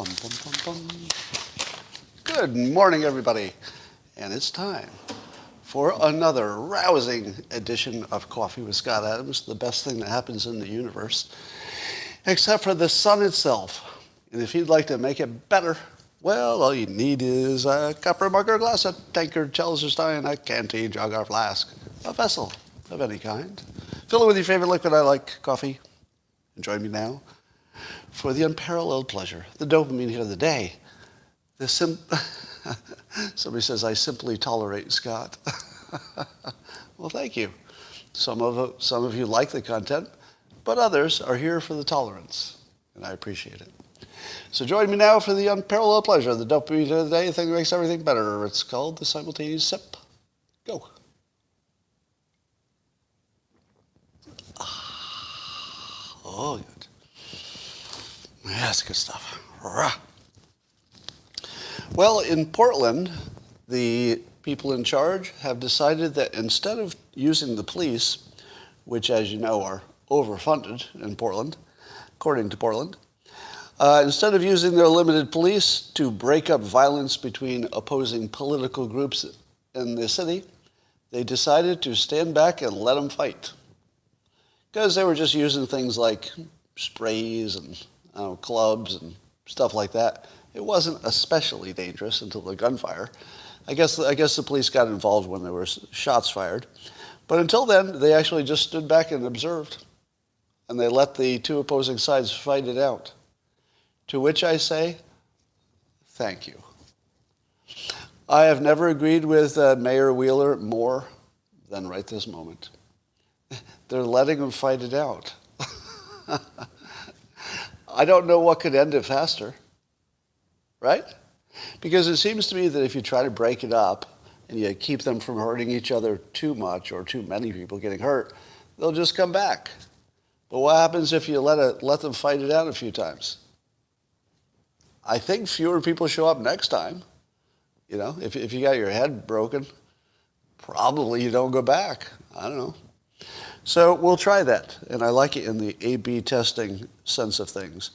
Bum, bum, bum, bum. Good morning, everybody. And it's time for another rousing edition of Coffee with Scott Adams, the best thing that happens in the universe, except for the sun itself. And if you'd like to make it better, well, all you need is a cup or mug or glass, a tankard, chalice or stein, a canteen, jug or flask, a vessel of any kind. Fill it with your favorite liquid. I like coffee. And join me now for the unparalleled pleasure, the dopamine hit of the day. Somebody says, I simply tolerate Scott. Well, thank you. Some of you like the content, but others are here for the tolerance, and I appreciate it. So join me now for the unparalleled pleasure, the dopamine hit of the day, the thing that makes everything better. It's called the simultaneous sip. Go. Oh, good. Yeah, that's good stuff. Rah. Well, in Portland, the people in charge have decided that instead of using the police, which, as you know, are overfunded in Portland, according to Portland, instead of using their limited police to break up violence between opposing political groups in the city, they decided to stand back and let them fight. Because they were just using things like sprays and clubs and stuff like that. It wasn't especially dangerous until the gunfire. I guess the police got involved when there were shots fired. But until then, they actually just stood back and observed. And they let the two opposing sides fight it out. To which I say, thank you. I have never agreed with Mayor Wheeler more than right this moment. They're letting them fight it out. I don't know what could end it faster, right? Because it seems to me that if you try to break it up and you keep them from hurting each other too much or too many people getting hurt, they'll just come back. But what happens if you let them fight it out a few times? I think fewer people show up next time. You know, if you got your head broken, probably you don't go back. I don't know. So we'll try that, and I like it in the A/B testing sense of things.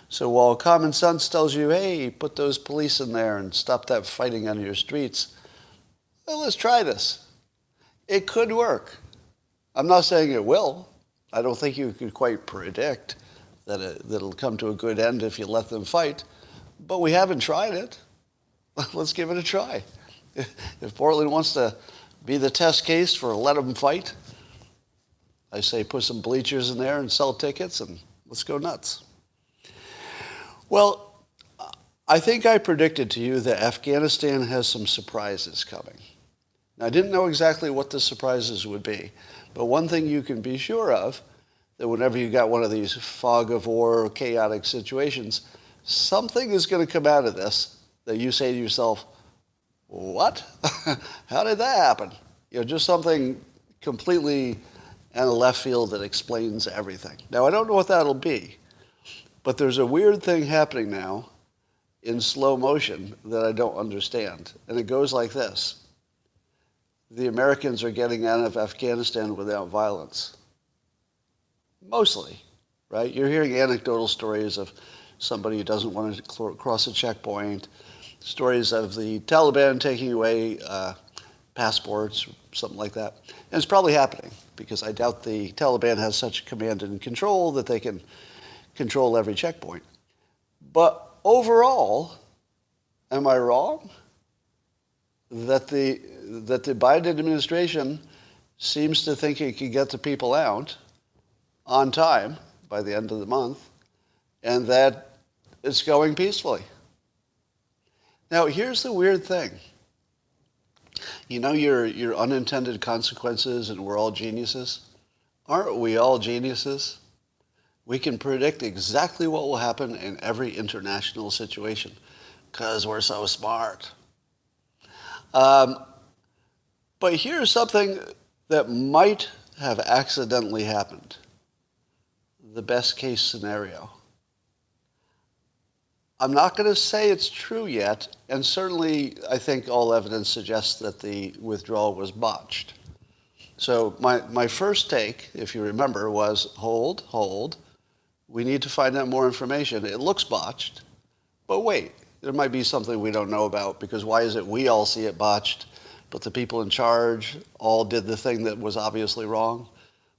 So while common sense tells you, hey, put those police in there and stop that fighting on your streets, well, let's try this. It could work. I'm not saying it will. I don't think you could quite predict that it'll come to a good end if you let them fight, but we haven't tried it. Let's give it a try. If Portland wants to be the test case for let them fight, I say put some bleachers in there and sell tickets and let's go nuts. Well, I think I predicted to you that Afghanistan has some surprises coming. Now, I didn't know exactly what the surprises would be, but one thing you can be sure of, that whenever you got one of these fog of war, chaotic situations, something is going to come out of this that you say to yourself, what? How did that happen? You know, just something completely and a left field that explains everything. Now, I don't know what that'll be, but there's a weird thing happening now in slow motion that I don't understand. And it goes like this. The Americans are getting out of Afghanistan without violence. Mostly, right? You're hearing anecdotal stories of somebody who doesn't want to cross a checkpoint, stories of the Taliban taking away passports, something like that. And it's probably happening because I doubt the Taliban has such command and control that they can control every checkpoint. But overall, am I wrong? That the Biden administration seems to think it can get the people out on time by the end of the month, and that it's going peacefully. Now, here's the weird thing. You know your unintended consequences and we're all geniuses? Aren't we all geniuses? We can predict exactly what will happen in every international situation because we're so smart. But here's something that might have accidentally happened. The best case scenario. I'm not going to say it's true yet, and certainly I think all evidence suggests that the withdrawal was botched. So my first take, if you remember, was hold. We need to find out more information. It looks botched, But wait, there might be something we don't know about, because why is it we all see it botched, but the people in charge all did the thing that was obviously wrong?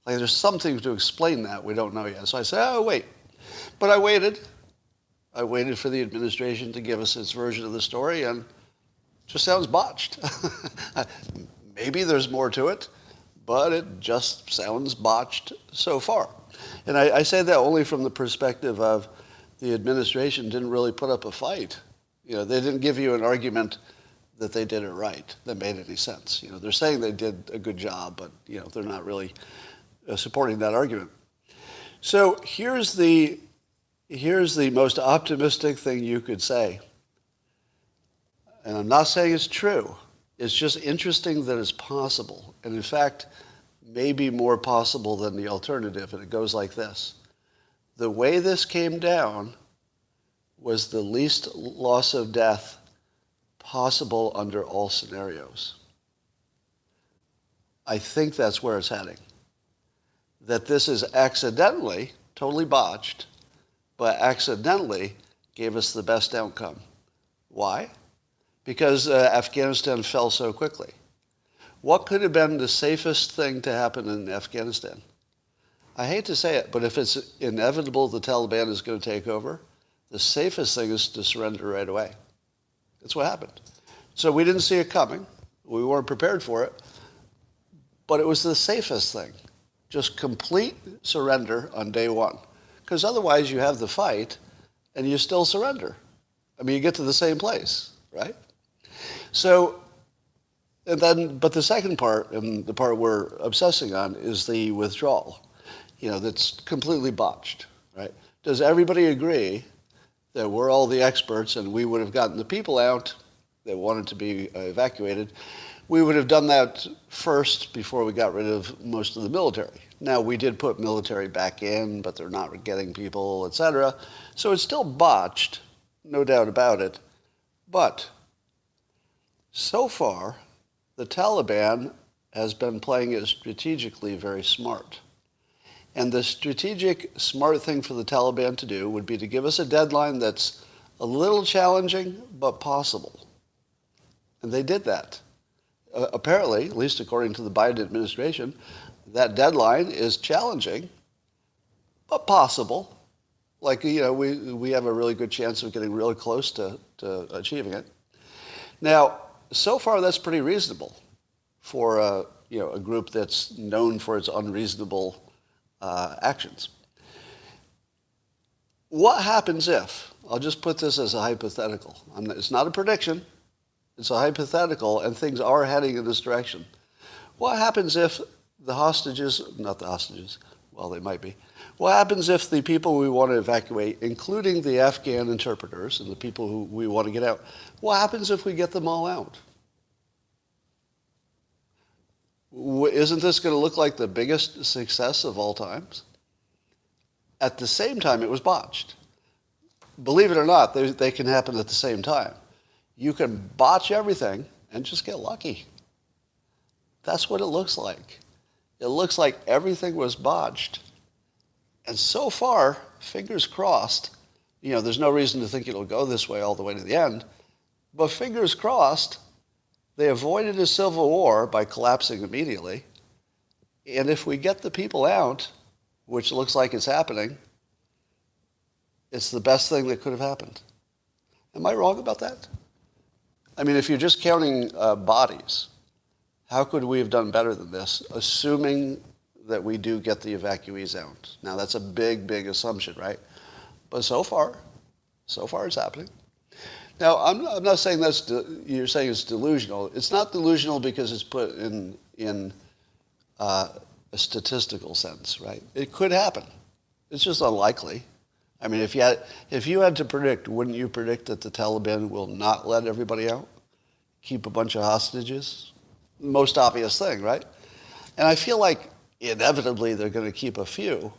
Like, there's something to explain that we don't know yet. So I said, oh, wait. But I waited. I waited for the administration to give us its version of the story, and it just sounds botched. Maybe there's more to it, but it just sounds botched so far. And I say that only from the perspective of the administration didn't really put up a fight. You know, they didn't give you an argument that they did it right that made any sense. You know, they're saying they did a good job, but, you know, they're not really supporting that argument. So here's the most optimistic thing you could say. And I'm not saying it's true. It's just interesting that it's possible. And in fact, maybe more possible than the alternative. And it goes like this. The way this came down was the least loss of death possible under all scenarios. I think that's where it's heading. That this is accidentally, totally botched, but accidentally gave us the best outcome. Why? Because Afghanistan fell so quickly. What could have been the safest thing to happen in Afghanistan? I hate to say it, but if it's inevitable the Taliban is going to take over, the safest thing is to surrender right away. That's what happened. So we didn't see it coming. We weren't prepared for it. But it was the safest thing. Just complete surrender on day one. Because otherwise you have the fight and you still surrender. I mean, you get to the same place, right? So, but the second part, and the part we're obsessing on, is the withdrawal. You know, that's completely botched, right? Does everybody agree that we're all the experts and we would have gotten the people out that wanted to be evacuated? We would have done that first before we got rid of most of the military. Now, we did put military back in, but they're not getting people, etc. So it's still botched, no doubt about it. But so far, the Taliban has been playing it strategically very smart. And the strategic smart thing for the Taliban to do would be to give us a deadline that's a little challenging, but possible. And they did that. Apparently, at least according to the Biden administration, that deadline is challenging, but possible. Like, you know, we have a really good chance of getting really close to achieving it. Now, so far that's pretty reasonable for a group that's known for its unreasonable actions. What happens if, I'll just put this as a hypothetical. It's not a prediction. It's a hypothetical, and things are heading in this direction. What happens if the hostages, not the hostages, well, they might be. What happens if the people we want to evacuate, including the Afghan interpreters and the people who we want to get out, what happens if we get them all out? Isn't this going to look like the biggest success of all times? At the same time, it was botched. Believe it or not, they can happen at the same time. You can botch everything and just get lucky. That's what it looks like. It looks like everything was botched. And so far, fingers crossed, you know, there's no reason to think it'll go this way all the way to the end, but fingers crossed, they avoided a civil war by collapsing immediately. And if we get the people out, which looks like it's happening, it's the best thing that could have happened. Am I wrong about that? I mean, if you're just counting bodies, how could we have done better than this, assuming that we do get the evacuees out? Now, that's a big, big assumption, right? But so far it's happening. Now, I'm not saying you're saying it's delusional. It's not delusional because it's put in a statistical sense, right? It could happen. It's just unlikely. I mean, if you had to predict, wouldn't you predict that the Taliban will not let everybody out? Keep a bunch of hostages? Most obvious thing, right? And I feel like inevitably they're going to keep a few.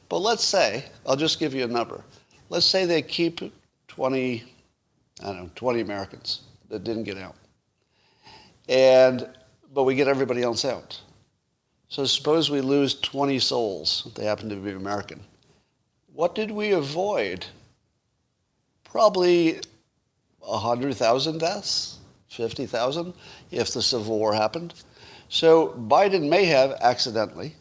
But let's say, I'll just give you a number. Let's say they keep 20 Americans that didn't get out. But we get everybody else out. So suppose we lose 20 souls, if they happen to be American. What did we avoid? probably 100,000 deaths, 50,000, if the Civil War happened. So Biden may have accidentally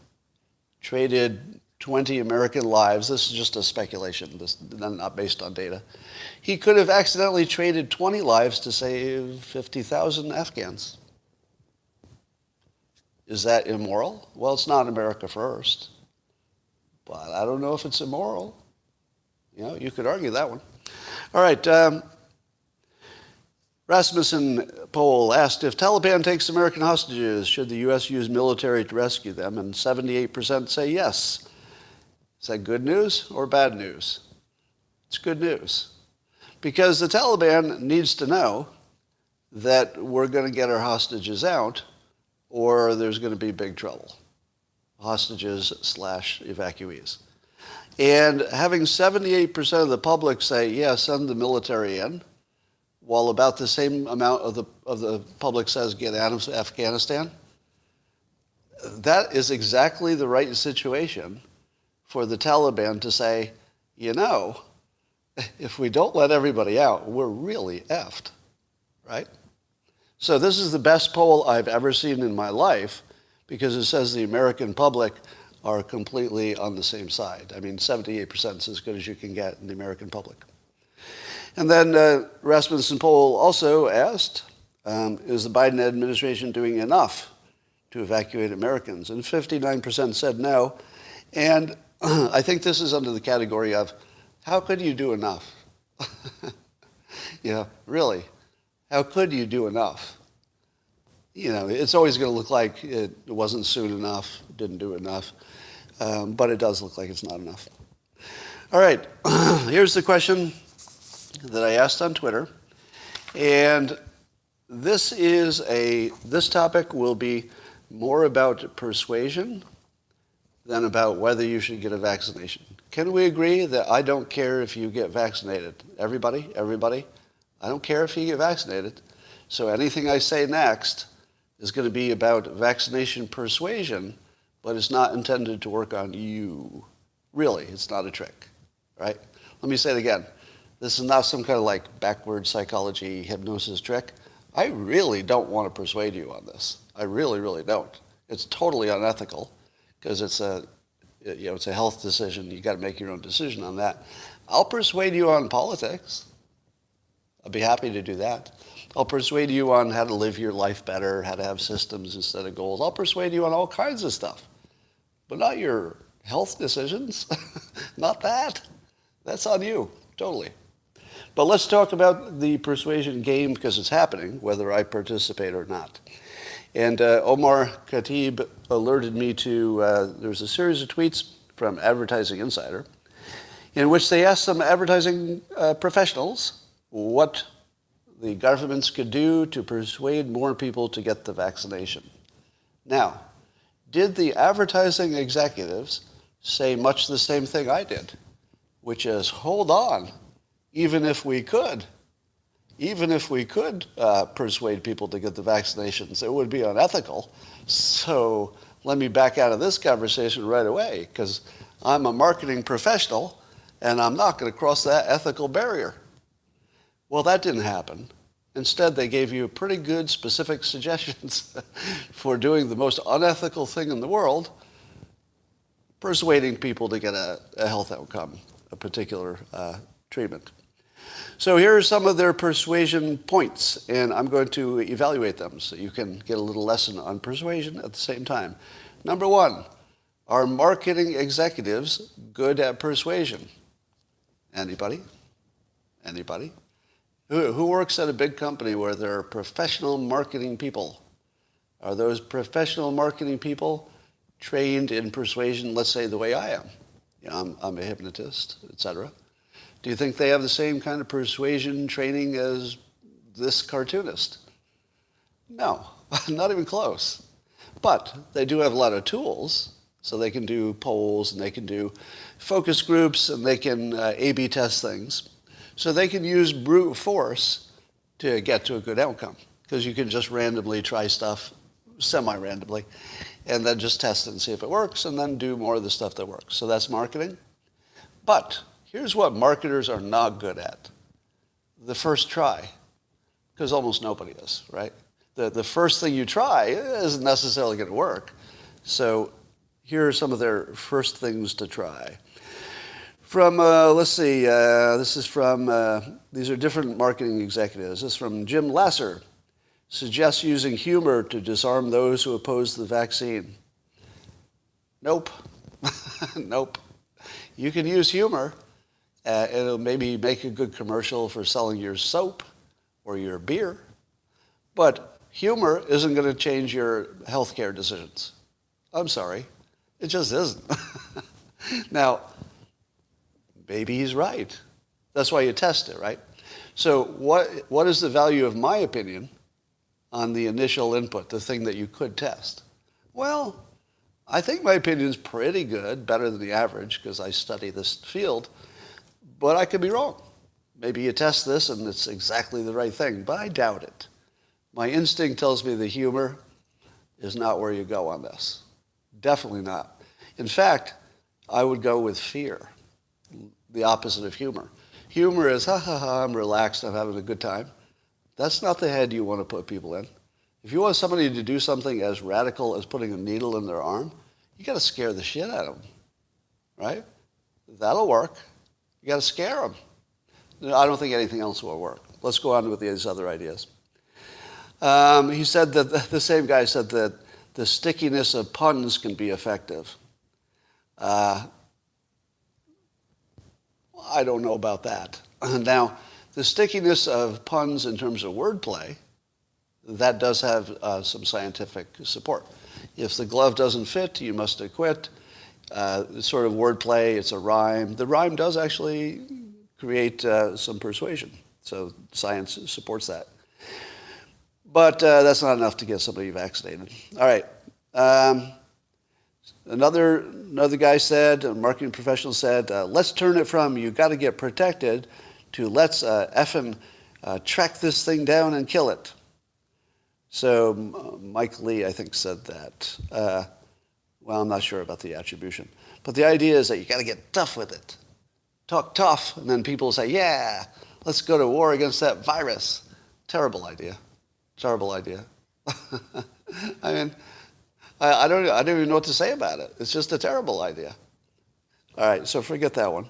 traded 20 American lives. This is just a speculation, this is not based on data. He could have accidentally traded 20 lives to save 50,000 Afghans. Is that immoral? Well, it's not America first, but I don't know if it's immoral. You could argue that one. All right. Rasmussen poll asked, if Taliban takes American hostages, should the U.S. use military to rescue them? And 78% say yes. Is that good news or bad news? It's good news. Because the Taliban needs to know that we're going to get our hostages out or there's going to be big trouble. Hostages/evacuees. And having 78% of the public say, yeah, send the military in, while about the same amount of the public says get out of Afghanistan, that is exactly the right situation for the Taliban to say, if we don't let everybody out, we're really effed, right? So this is the best poll I've ever seen in my life because it says the American public are completely on the same side. I mean, 78% is as good as you can get in the American public. And then Rasmussen poll also asked, is the Biden administration doing enough to evacuate Americans? And 59% said no. And I think this is under the category of, how could you do enough? Really, how could you do enough? It's always going to look like it wasn't soon enough, didn't do enough, but it does look like it's not enough. All right, here's the question that I asked on Twitter, and this topic will be more about persuasion than about whether you should get a vaccination. Can we agree that I don't care if you get vaccinated? Everybody? I don't care if you get vaccinated. So anything I say next is going to be about vaccination persuasion, but it's not intended to work on you. Really, it's not a trick, right? Let me say it again. This is not some kind of like backward psychology hypnosis trick. I really don't want to persuade you on this. I really, really don't. It's totally unethical because it's a health decision. You got to make your own decision on that. I'll persuade you on politics. I'll be happy to do that. I'll persuade you on how to live your life better, how to have systems instead of goals. I'll persuade you on all kinds of stuff, but not your health decisions. Not that. That's on you, totally. But let's talk about the persuasion game because it's happening, whether I participate or not. And Omar Khatib alerted me to, there's a series of tweets from Advertising Insider in which they asked some advertising professionals what the governments could do to persuade more people to get the vaccination. Now, did the advertising executives say much the same thing I did, which is, hold on, even if we could persuade people to get the vaccinations, it would be unethical. So let me back out of this conversation right away because I'm a marketing professional and I'm not going to cross that ethical barrier. Well, that didn't happen. Instead, they gave you pretty good specific suggestions for doing the most unethical thing in the world, persuading people to get a health outcome, a particular treatment. So here are some of their persuasion points, and I'm going to evaluate them so you can get a little lesson on persuasion at the same time. Number one, are marketing executives good at persuasion? Anybody? Who works at a big company where there are professional marketing people? Are those professional marketing people trained in persuasion, let's say the way I am? I'm a hypnotist, etc. Do you think they have the same kind of persuasion training as this cartoonist? No, not even close. But they do have a lot of tools, so they can do polls and they can do focus groups and they can A/B test things. So they can use brute force to get to a good outcome because you can just randomly try stuff, semi-randomly, and then just test it and see if it works and then do more of the stuff that works. So that's marketing. But here's what marketers are not good at. the first try, because almost nobody is, right? The first thing you try isn't necessarily going to work. So here are some of their first things to try. From, let's see, this is from, these are different marketing executives. This is from Jim Lasser. Suggests using humor to disarm those who oppose the vaccine. Nope. Nope. You can use humor. It'll maybe make a good commercial for selling your soap or your beer. But humor isn't going to change your healthcare decisions. I'm sorry. It just isn't. Now, maybe he's right. That's why you test it, right? So what is the value of my opinion on the initial input, the thing that you could test? Well, I think my opinion is pretty good, better than the average, because I study this field, but I could be wrong. Maybe you test this and it's exactly the right thing, but I doubt it. My instinct tells me the humor is not where you go on this. Definitely not. In fact, I would go with fear, the opposite of humor. Humor is, ha ha ha, I'm relaxed, I'm having a good time. That's not the head you want to put people in. If you want somebody to do something as radical as putting a needle in their arm, you got to scare the shit out of them, right? That'll work. You got to scare them. I don't think anything else will work. Let's go on with these other ideas. He said that the same guy said that the stickiness of puns can be effective. I don't know about that. Now, the stickiness of puns in terms of wordplay, that does have some scientific support. If the glove doesn't fit, you must acquit. Sort of wordplay, it's a rhyme. The rhyme does actually create some persuasion. So science supports that. But that's not enough to get somebody vaccinated. All right. Another guy said, a marketing professional said, let's turn it from you got to get protected to let's effing track this thing down and kill it. So Mike Lee, I think, said that. Well, I'm not sure about the attribution. But the idea is that you got to get tough with it. Talk tough, and then people say, yeah, let's go to war against that virus. Terrible idea. Terrible idea. I mean, I don't even know what to say about it. It's just a terrible idea. All right, so forget that one.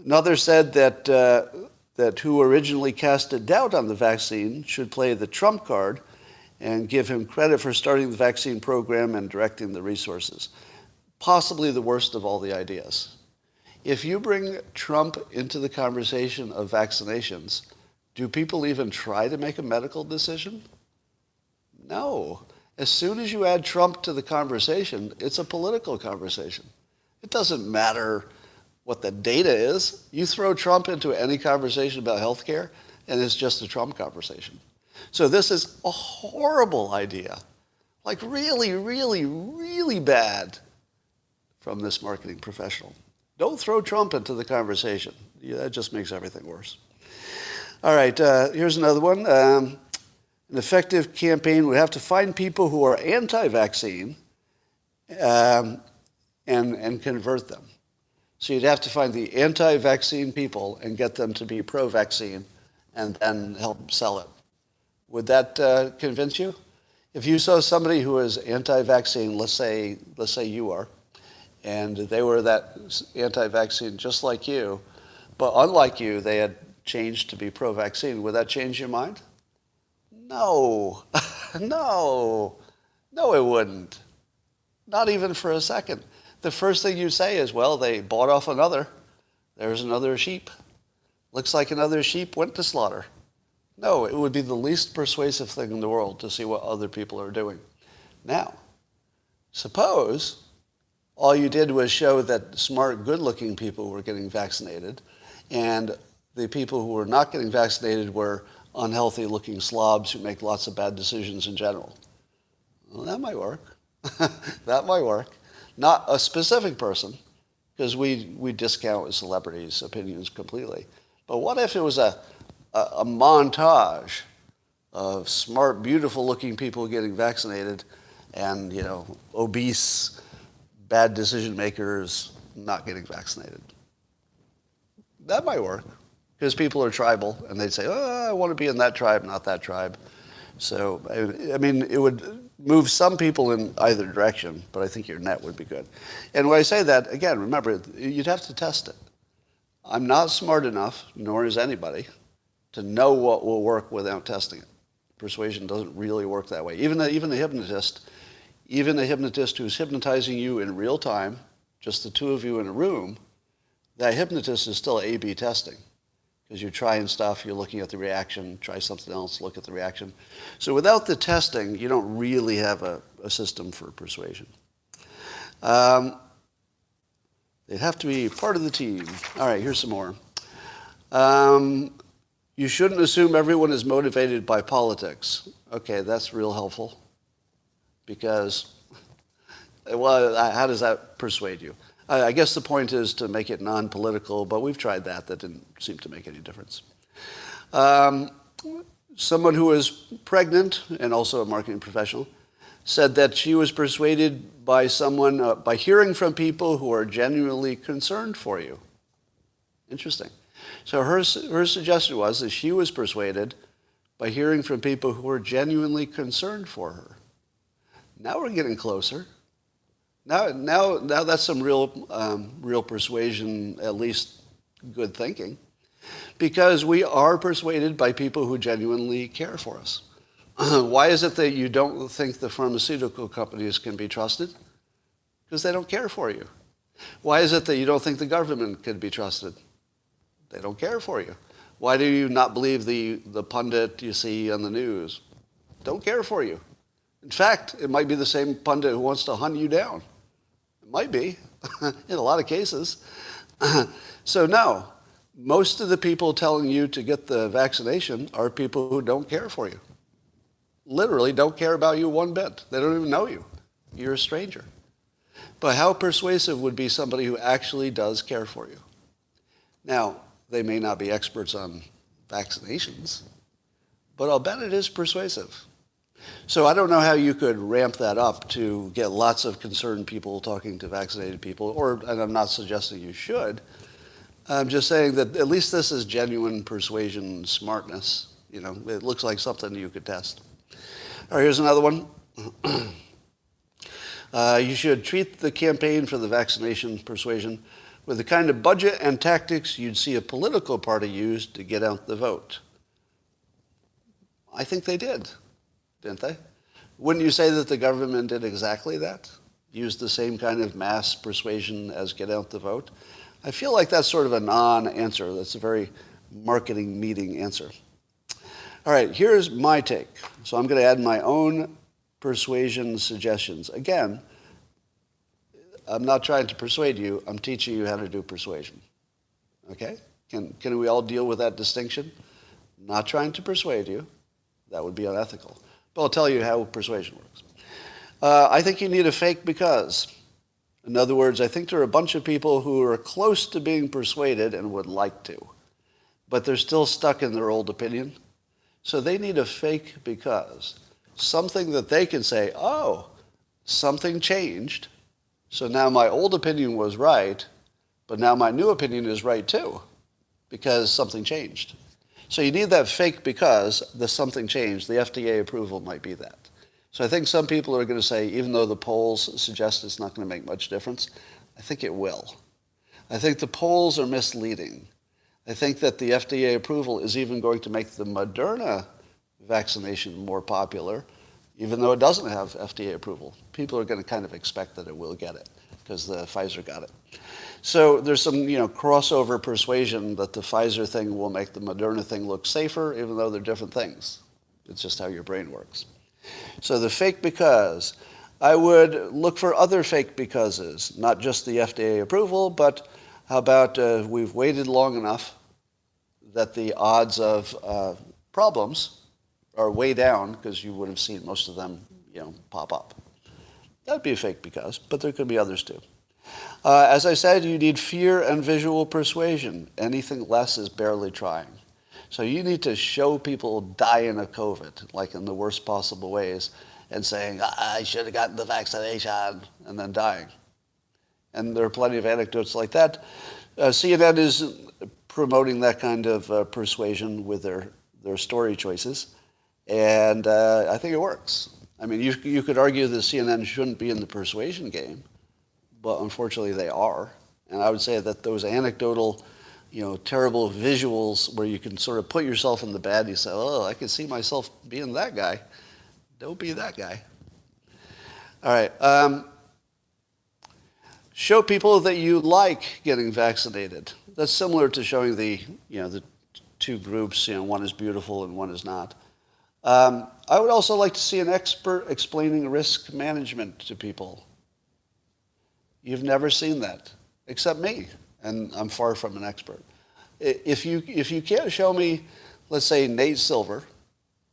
Another said that who originally casted doubt on the vaccine should play the trump card and give him credit for starting the vaccine program and directing the resources. Possibly the worst of all the ideas. If you bring Trump into the conversation of vaccinations, do people even try to make a medical decision? No. As soon as you add Trump to the conversation, it's a political conversation. It doesn't matter what the data is. You throw Trump into any conversation about healthcare, and it's just a Trump conversation. So this is a horrible idea, like really, really, really bad from this marketing professional. Don't throw Trump into the conversation. Yeah, that just makes everything worse. All right, here's another one. An effective campaign would have to find people who are anti-vaccine and convert them. So you'd have to find the anti-vaccine people and get them to be pro-vaccine and then help sell it. Would that convince you? If you saw somebody who is anti-vaccine, let's say you are, and they were that anti-vaccine just like you, but unlike you, they had changed to be pro-vaccine, would that change your mind? No. No, it wouldn't. Not even for a second. The first thing you say is, well, they bought off another. There's another sheep. Looks like another sheep went to slaughter. No, it would be the least persuasive thing in the world to see what other people are doing. Now, suppose all you did was show that smart, good-looking people were getting vaccinated, and the people who were not getting vaccinated were unhealthy-looking slobs who make lots of bad decisions in general. Well, that might work. That might work. Not a specific person, because we discount celebrities' opinions completely. But what if it was a montage of smart, beautiful-looking people getting vaccinated and, obese, bad decision makers not getting vaccinated? That might work. because people are tribal, and they'd say, oh, I want to be in that tribe, not that tribe. So, I mean, it would move some people in either direction, but I think your net would be good. And when I say that, again, remember, you'd have to test it. I'm not smart enough, nor is anybody, to know what will work without testing it. Persuasion doesn't really work that way. Even the hypnotist who's hypnotizing you in real time, just the two of you in a room, that hypnotist is still A/B testing. Because you're trying stuff, you're looking at the reaction, try something else, look at the reaction. So without the testing, you don't really have a system for persuasion. They'd have to be part of the team. All right, here's some more. You shouldn't assume everyone is motivated by politics. Okay, that's real helpful. Because, well, how does that persuade you? I guess the point is to make it non-political, but we've tried that. That didn't seem to make any difference. Someone who was pregnant and also a marketing professional said that she was persuaded by someone, by hearing from people who are genuinely concerned for you. Interesting. So her suggestion was that she was persuaded by hearing from people who were genuinely concerned for her. Now we're getting closer. Now that's some real persuasion, at least good thinking, because we are persuaded by people who genuinely care for us. Why is it that you don't think the pharmaceutical companies can be trusted? Because they don't care for you. Why is it that you don't think the government can be trusted? They don't care for you. Why do you not believe the pundit you see on the news? Don't care for you. In fact, it might be the same pundit who wants to hunt you down. It might be, in a lot of cases. So no, most of the people telling you to get the vaccination are people who don't care for you. Literally don't care about you one bit. They don't even know you. You're a stranger. But how persuasive would be somebody who actually does care for you? Now, they may not be experts on vaccinations, but I'll bet it is persuasive. So I don't know how you could ramp that up to get lots of concerned people talking to vaccinated people, and I'm not suggesting you should. I'm just saying that at least this is genuine persuasion smartness. You know, it looks like something you could test. All right, here's another one. You should treat the campaign for the vaccination persuasion with the kind of budget and tactics you'd see a political party use to get out the vote. I think they did, didn't they? Wouldn't you say that the government did exactly that? Used the same kind of mass persuasion as get out the vote? I feel like that's sort of a non-answer. That's a very marketing meeting answer. All right, here's my take. So I'm going to add my own persuasion suggestions. Again, I'm not trying to persuade you. I'm teaching you how to do persuasion. Okay? Can we all deal with that distinction? Not trying to persuade you. That would be unethical. But I'll tell you how persuasion works. I think you need a fake because. In other words, I think there are a bunch of people who are close to being persuaded and would like to, but they're still stuck in their old opinion. So they need a fake because. Something that they can say, oh, something changed. So now my old opinion was right, but now my new opinion is right too, because something changed. So you need that fake because the something changed. The FDA approval might be that. So I think some people are going to say, even though the polls suggest it's not going to make much difference, I think it will. I think the polls are misleading. I think that the FDA approval is even going to make the Moderna vaccination more popular, even though it doesn't have FDA approval. People are going to kind of expect that it will get it because the Pfizer got it. So there's some, crossover persuasion that the Pfizer thing will make the Moderna thing look safer, even though they're different things. It's just how your brain works. So the fake because, I would look for other fake becauses, not just the FDA approval, but how about we've waited long enough that the odds of problems are way down because you would have seen most of them, pop up. That'd be a fake because, but there could be others too. As I said, you need fear and visual persuasion. Anything less is barely trying. So you need to show people dying of COVID, like in the worst possible ways, and saying, I should have gotten the vaccination, and then dying. And there are plenty of anecdotes like that. CNN is promoting that kind of persuasion with their story choices. And I think it works. I mean, you could argue that CNN shouldn't be in the persuasion game, but unfortunately they are. And I would say that those anecdotal, terrible visuals where you can sort of put yourself in the bad and you say, oh, I can see myself being that guy. Don't be that guy. All right. Show people that you like getting vaccinated. That's similar to showing the two groups, one is beautiful and one is not. I would also like to see an expert explaining risk management to people. You've never seen that, except me, and I'm far from an expert. If you can't show me, let's say, Nate Silver,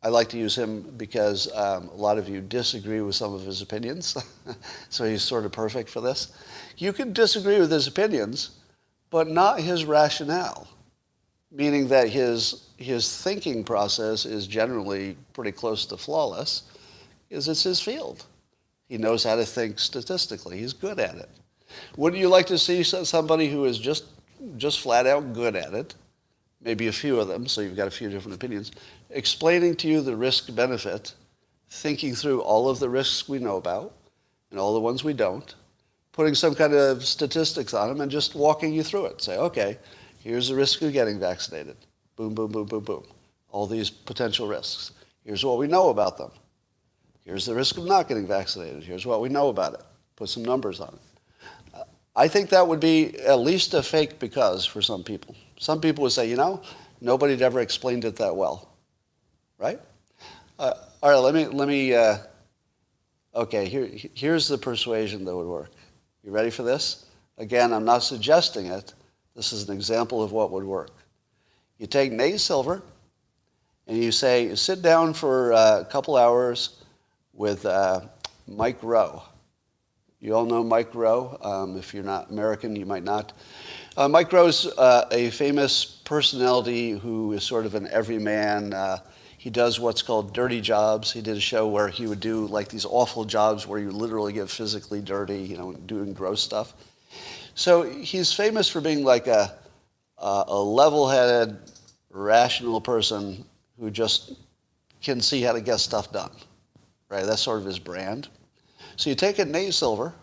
I like to use him because a lot of you disagree with some of his opinions, so he's sort of perfect for this. You can disagree with his opinions, but not his rationale, meaning that his thinking process is generally pretty close to flawless, because it's his field. He knows how to think statistically. He's good at it. Wouldn't you like to see somebody who is just flat out good at it, maybe a few of them, so you've got a few different opinions, explaining to you the risk-benefit, thinking through all of the risks we know about and all the ones we don't, putting some kind of statistics on them and just walking you through it. Say, okay, here's the risk of getting vaccinated. Boom, boom, boom, boom, boom. All these potential risks. Here's what we know about them. Here's the risk of not getting vaccinated. Here's what we know about it. Put some numbers on it. I think that would be at least a fake because for some people. Some people would say, nobody had ever explained it that well. Right? All right, let me okay, here's the persuasion that would work. You ready for this? Again, I'm not suggesting it. This is an example of what would work. You take Nate Silver and you say, sit down for a couple hours with Mike Rowe. You all know Mike Rowe. If you're not American, you might not. Mike Rowe's a famous personality who is sort of an everyman. He does what's called dirty jobs. He did a show where he would do like these awful jobs where you literally get physically dirty, doing gross stuff. So he's famous for being like a level-headed, rational person who just can see how to get stuff done. Right? That's sort of his brand. So you take a Nate Silver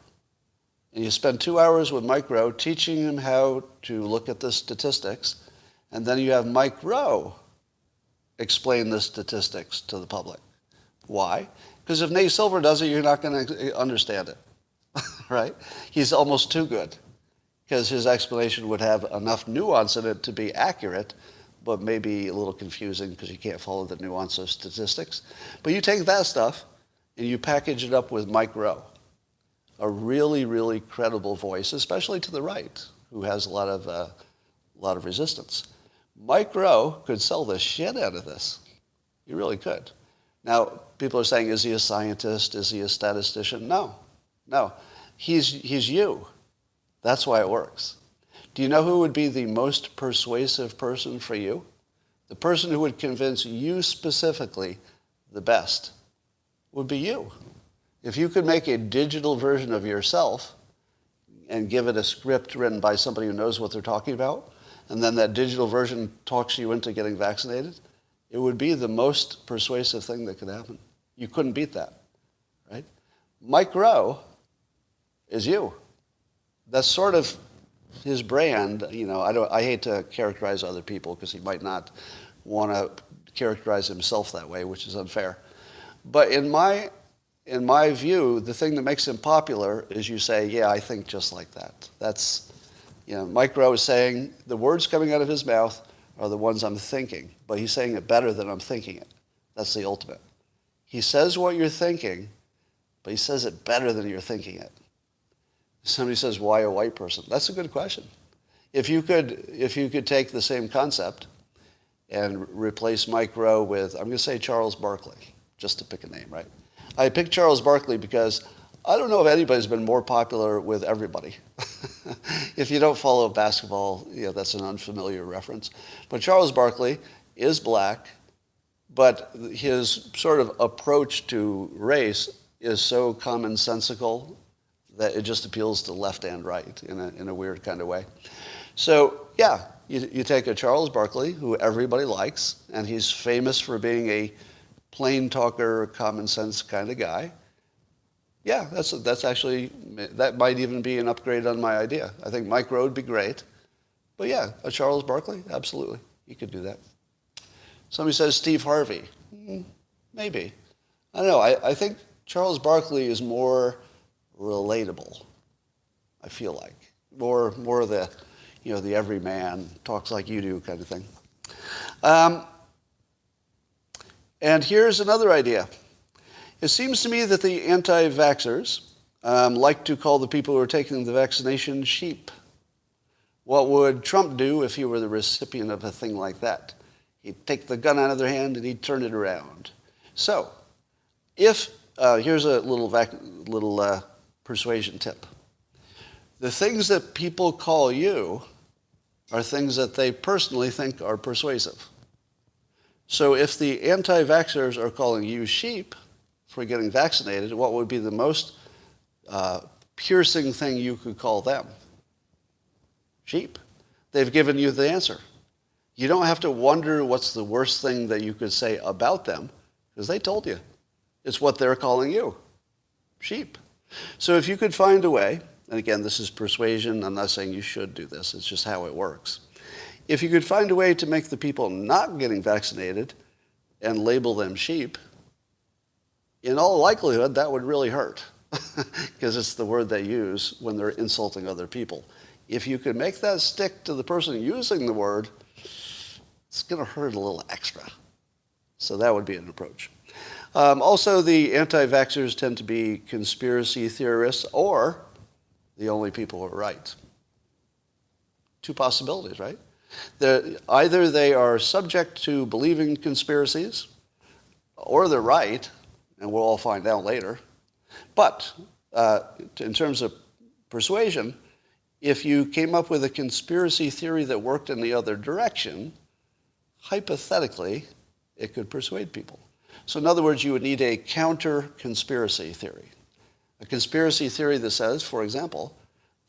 and you spend 2 hours with Mike Rowe teaching him how to look at the statistics, and then you have Mike Rowe explain the statistics to the public. Why? Because if Nate Silver does it, you're not going to understand it. Right? He's almost too good because his explanation would have enough nuance in it to be accurate, but maybe a little confusing because you can't follow the nuance of statistics. But you take that stuff and you package it up with Mike Rowe, a really, really credible voice, especially to the right, who has a lot of resistance. Mike Rowe could sell the shit out of this. He really could. Now, people are saying, is he a scientist? Is he a statistician? No. He's you. That's why it works. Do you know who would be the most persuasive person for you? The person who would convince you specifically the best would be you. If you could make a digital version of yourself and give it a script written by somebody who knows what they're talking about, and then that digital version talks you into getting vaccinated, it would be the most persuasive thing that could happen. You couldn't beat that, right? Mike Rowe is you. That's sort of his brand. I hate to characterize other people because he might not want to characterize himself that way, which is unfair. But in my view, the thing that makes him popular is you say, yeah, I think just like that. That's, Mike Rowe is saying the words coming out of his mouth are the ones I'm thinking, but he's saying it better than I'm thinking it. That's the ultimate. He says what you're thinking, but he says it better than you're thinking it. Somebody says, why a white person? That's a good question. If you could take the same concept and replace Mike Rowe with, I'm going to say Charles Barkley, just to pick a name, right? I picked Charles Barkley because I don't know if anybody's been more popular with everybody. If you don't follow basketball, that's an unfamiliar reference. But Charles Barkley is black, but his sort of approach to race is so commonsensical that it just appeals to left and right in a weird kind of way. So, yeah, You take a Charles Barkley, who everybody likes, and he's famous for being a plain talker, common sense kind of guy. Yeah, that's actually, that might even be an upgrade on my idea. I think Mike Rowe would be great. But yeah, a Charles Barkley, absolutely. You could do that. Somebody says Steve Harvey. Maybe. I don't know. I think Charles Barkley is more relatable, I feel like. More the, the everyman, talks like you do kind of thing. And here's another idea. It seems to me that the anti-vaxxers like to call the people who are taking the vaccination sheep. What would Trump do if he were the recipient of a thing like that? He'd take the gun out of their hand and he'd turn it around. So, if here's a little persuasion tip. The things that people call you are things that they personally think are persuasive. So if the anti-vaxxers are calling you sheep for getting vaccinated, what would be the most piercing thing you could call them? Sheep. They've given you the answer. You don't have to wonder what's the worst thing that you could say about them, because they told you. It's what they're calling you. Sheep. So if you could find a way, and again, this is persuasion, I'm not saying you should do this, it's just how it works. If you could find a way to make the people not getting vaccinated and label them sheep, in all likelihood, that would really hurt, because it's the word they use when they're insulting other people. If you could make that stick to the person using the word, it's going to hurt a little extra. So that would be an approach. Also, the anti-vaxxers tend to be conspiracy theorists or the only people who are right. Two possibilities, right? Either they are subject to believing conspiracies, or they're right, and we'll all find out later. But in terms of persuasion, if you came up with a conspiracy theory that worked in the other direction, hypothetically, it could persuade people. So in other words, you would need a counter-conspiracy theory. A conspiracy theory that says, for example,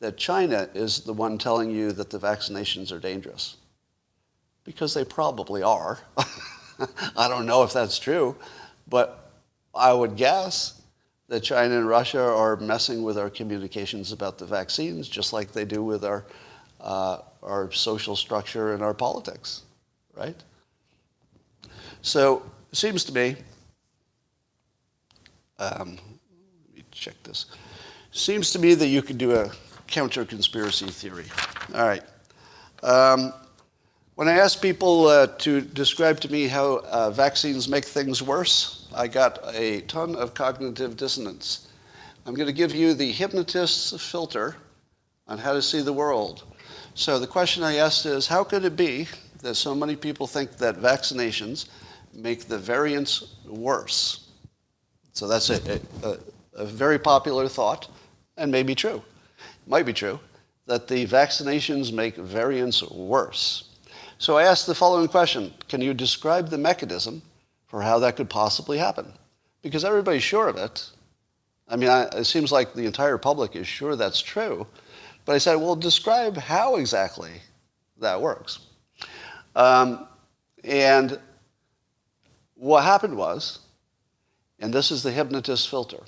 that China is the one telling you that the vaccinations are dangerous. Because they probably are. I don't know if that's true, but I would guess that China and Russia are messing with our communications about the vaccines, just like they do with our social structure and our politics, right? So it seems to me, let me check this. Seems to me that you could do a counter-conspiracy theory. All right. When I asked people to describe to me how vaccines make things worse, I got a ton of cognitive dissonance. I'm going to give you the hypnotist's filter on how to see the world. So the question I asked is, how could it be that so many people think that vaccinations make the variants worse? So that's a very popular thought, and may be true. It might be true that the vaccinations make variants worse. So I asked the following question: can you describe the mechanism for how that could possibly happen? Because everybody's sure of it. I mean, it seems like the entire public is sure that's true. But I said, well, describe how exactly that works. And what happened was, and this is the hypnotist filter.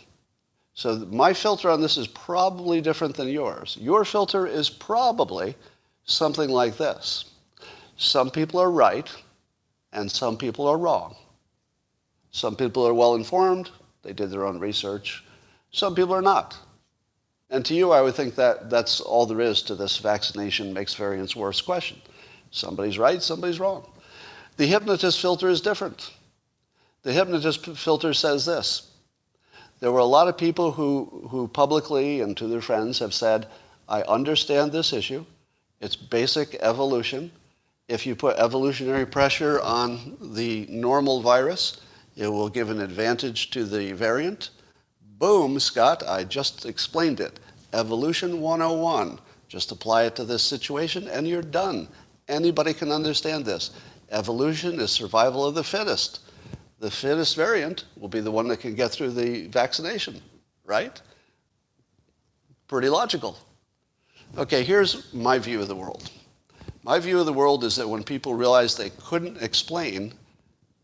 So my filter on this is probably different than yours. Your filter is probably something like this. Some people are right, and some people are wrong. Some people are well-informed. They did their own research. Some people are not. And to you, I would think that that's all there is to this vaccination makes variants worse question. Somebody's right, somebody's wrong. The hypnotist filter is different. The hypnotist filter says this: there were a lot of people who publicly and to their friends have said, I understand this issue. It's basic evolution. If you put evolutionary pressure on the normal virus, it will give an advantage to the variant. Boom, Scott, I just explained it. Evolution 101. Just apply it to this situation and you're done. Anybody can understand this. Evolution is survival of the fittest. The fittest variant will be the one that can get through the vaccination, right? Pretty logical. Okay, here's my view of the world. My view of the world is that when people realized they couldn't explain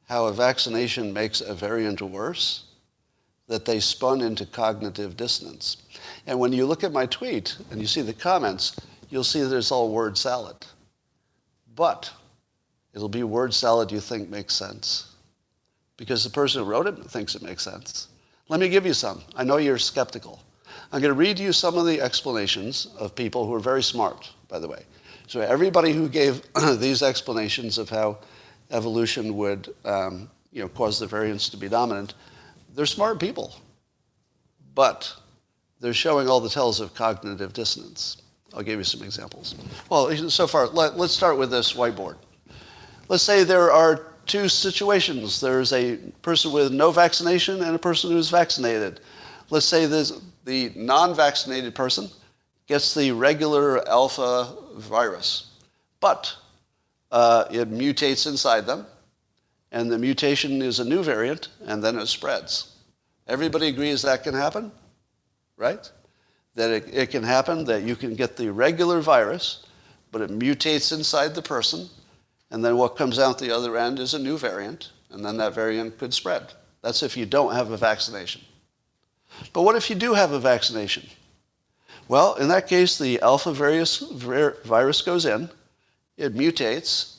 how a vaccination makes a variant worse, that they spun into cognitive dissonance. And when you look at my tweet and you see the comments, you'll see that it's all word salad. But it'll be word salad you think makes sense, because the person who wrote it thinks it makes sense. Let me give you some. I know you're skeptical. I'm going to read you some of the explanations of people who are very smart, by the way. So everybody who gave these explanations of how evolution would cause the variants to be dominant, they're smart people. But they're showing all the tells of cognitive dissonance. I'll give you some examples. Well, so far, let's start with this whiteboard. Let's say there are two situations. There's a person with no vaccination and a person who's vaccinated. Let's say there's the non-vaccinated person gets the regular alpha virus, but it mutates inside them, and the mutation is a new variant, and then it spreads. Everybody agrees that can happen, right? That it can happen, that you can get the regular virus, but it mutates inside the person, and then what comes out the other end is a new variant, and then that variant could spread. That's if you don't have a vaccination. But what if you do have a vaccination? Well, in that case, the alpha virus goes in, it mutates,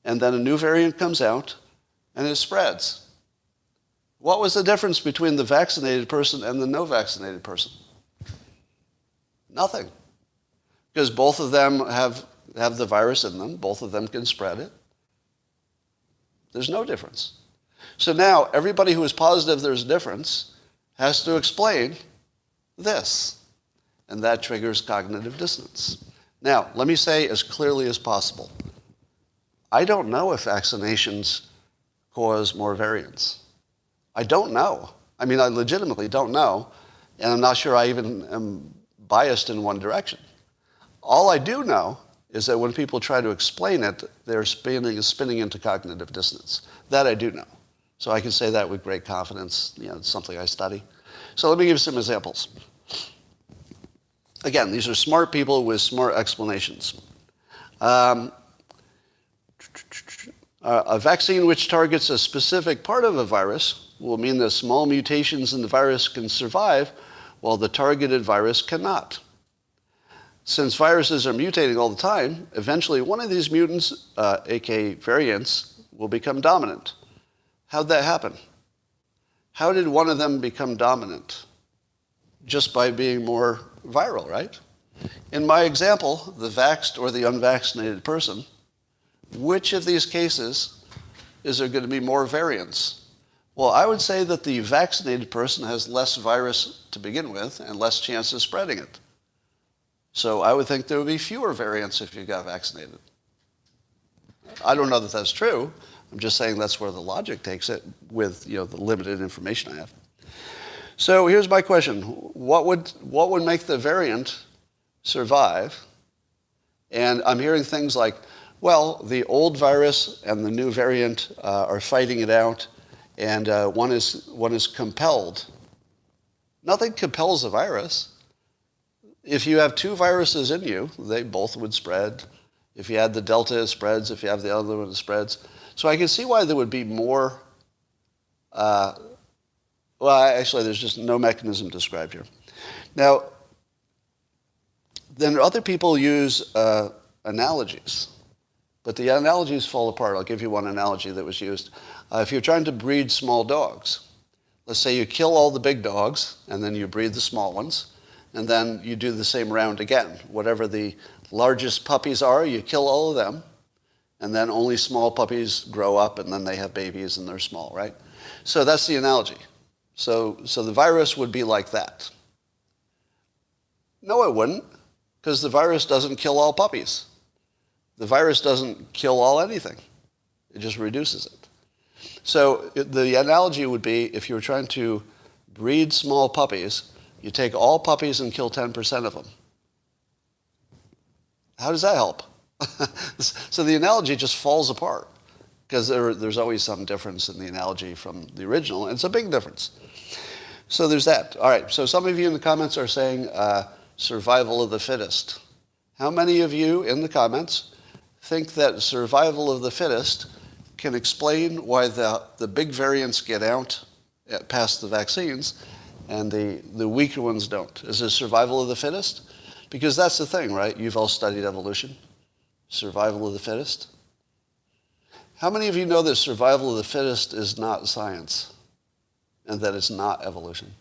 and then a new variant comes out, and it spreads. What was the difference between the vaccinated person and the no vaccinated person? Nothing. Because both of them have the virus in them. Both of them can spread it. There's no difference. So now everybody who is positive there's a difference has to explain this. And that triggers cognitive dissonance. Now, let me say as clearly as possible, I don't know if vaccinations cause more variants. I don't know. I mean, I legitimately don't know, and I'm not sure I even am biased in one direction. All I do know is that when people try to explain it, they're spinning into cognitive dissonance. That I do know. So I can say that with great confidence. It's something I study. So let me give you some examples. Again, these are smart people with smart explanations. A vaccine which targets a specific part of a virus will mean that small mutations in the virus can survive while the targeted virus cannot. Since viruses are mutating all the time, eventually one of these mutants, aka variants, will become dominant. How'd that happen? How did one of them become dominant? Just by being more viral, right? In my example, the vaxxed or the unvaccinated person, which of these cases is there going to be more variants? Well, I would say that the vaccinated person has less virus to begin with and less chance of spreading it. So I would think there would be fewer variants if you got vaccinated. I don't know that that's true. I'm just saying that's where the logic takes it with the limited information I have. So here's my question. What would make the variant survive? And I'm hearing things like, well, the old virus and the new variant are fighting it out, and one is compelled. Nothing compels a virus. If you have two viruses in you, they both would spread. If you had the Delta, it spreads. If you have the other one, it spreads. So I can see why there would be more. Actually, there's just no mechanism described here. Now, then other people use analogies, but the analogies fall apart. I'll give you one analogy that was used. If you're trying to breed small dogs, let's say you kill all the big dogs, and then you breed the small ones, and then you do the same round again. Whatever the largest puppies are, you kill all of them, and then only small puppies grow up, and then they have babies, and they're small, right? So that's the analogy. So the virus would be like that. No, it wouldn't, because the virus doesn't kill all puppies. The virus doesn't kill all anything. It just reduces it. So the analogy would be if you were trying to breed small puppies, you take all puppies and kill 10% of them. How does that help? So the analogy just falls apart because there's always some difference in the analogy from the original, and it's a big difference. So there's that. All right, so some of you in the comments are saying survival of the fittest. How many of you in the comments think that survival of the fittest can explain why the big variants get out past the vaccines and the weaker ones don't. Is it survival of the fittest? Because that's the thing, right? You've all studied evolution. Survival of the fittest. How many of you know that survival of the fittest is not science and that it's not evolution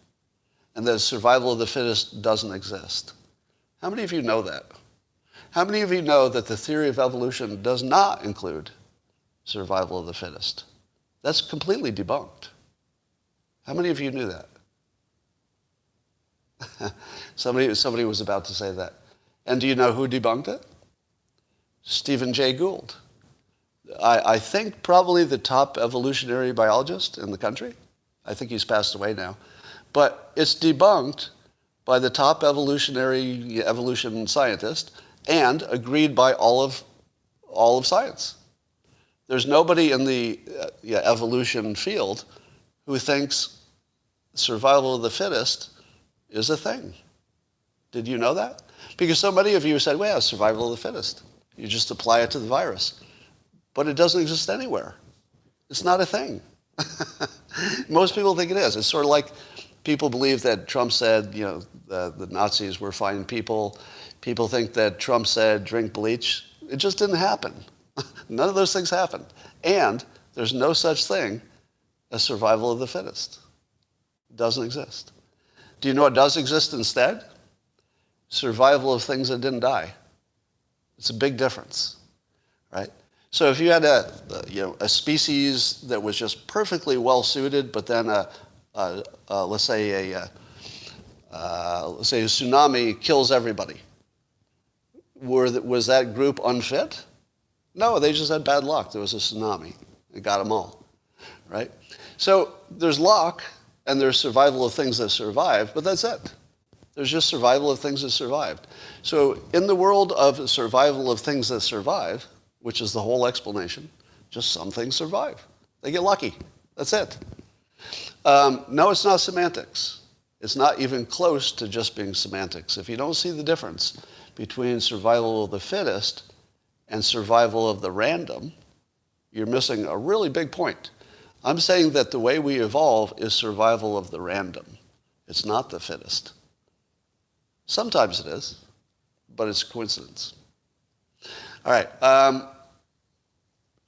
and that survival of the fittest doesn't exist? How many of you know that? How many of you know that the theory of evolution does not include survival of the fittest? That's completely debunked. How many of you knew that? Somebody was about to say that. And do you know who debunked it? Stephen Jay Gould. I think probably the top evolutionary biologist in the country. I think he's passed away now. But it's debunked by the top evolution scientist and agreed by all of science. There's nobody in the evolution field who thinks survival of the fittest is a thing. Did you know that? Because so many of you said, well, yeah, survival of the fittest. You just apply it to the virus. But it doesn't exist anywhere. It's not a thing. Most people think it is. It's sort of like people believe that Trump said, the Nazis were fine people. People think that Trump said, drink bleach. It just didn't happen. None of those things happened. And there's no such thing as survival of the fittest. It doesn't exist. Do you know what does exist instead? Survival of things that didn't die. It's a big difference, right? So if you had a species that was just perfectly well suited, but then let's say a tsunami kills everybody, was that group unfit? No, they just had bad luck. There was a tsunami. It got them all, right? So there's luck and there's survival of things that survive, but that's it. There's just survival of things that survived. So in the world of survival of things that survive, which is the whole explanation, just some things survive. They get lucky. That's it. No, it's not semantics. It's not even close to just being semantics. If you don't see the difference between survival of the fittest and survival of the random, you're missing a really big point. I'm saying that the way we evolve is survival of the random. It's not the fittest. Sometimes it is, but it's coincidence. All right.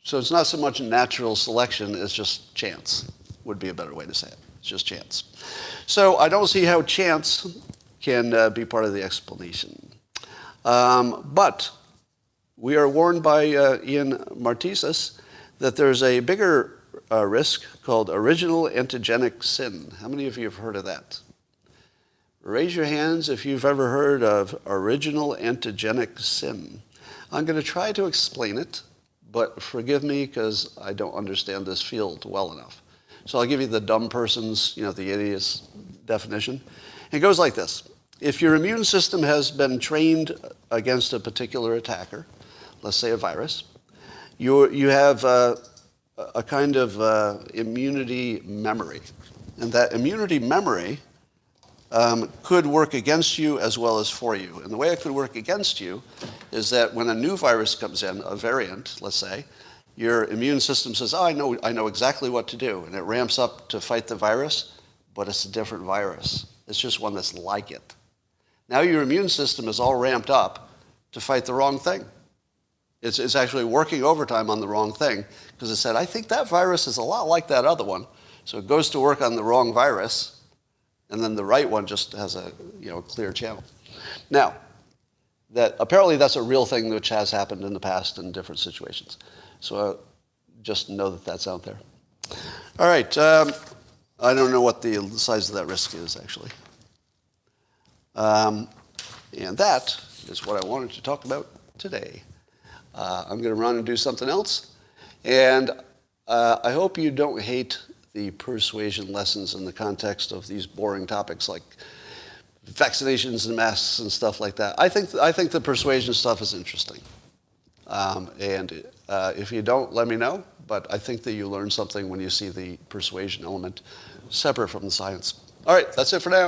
So it's not so much natural selection as just chance, would be a better way to say it. It's just chance. So I don't see how chance can be part of the explanation. But we are warned by Ian Martisis that there's a bigger risk called original antigenic sin. How many of you have heard of that? Raise your hands if you've ever heard of original antigenic sin. I'm going to try to explain it, but forgive me because I don't understand this field well enough. So I'll give you the dumb person's, the idiot's definition. It goes like this. If your immune system has been trained against a particular attacker, let's say a virus, you have a kind of immunity memory. And that immunity memory could work against you as well as for you. And the way it could work against you is that when a new virus comes in, a variant, let's say, your immune system says, oh, I know exactly what to do. And it ramps up to fight the virus, but it's a different virus. It's just one that's like it. Now your immune system is all ramped up to fight the wrong thing. It's actually working overtime on the wrong thing because it said, I think that virus is a lot like that other one. So it goes to work on the wrong virus, and then the right one just has a clear channel. Now, apparently that's a real thing which has happened in the past in different situations. So just know that that's out there. All right. I don't know what the size of that risk is, actually. And that is what I wanted to talk about today. I'm going to run and do something else. And I hope you don't hate the persuasion lessons in the context of these boring topics like vaccinations and masks and stuff like that. I think the persuasion stuff is interesting. And if you don't, let me know. But I think that you learn something when you see the persuasion element separate from the science. All right, that's it for now.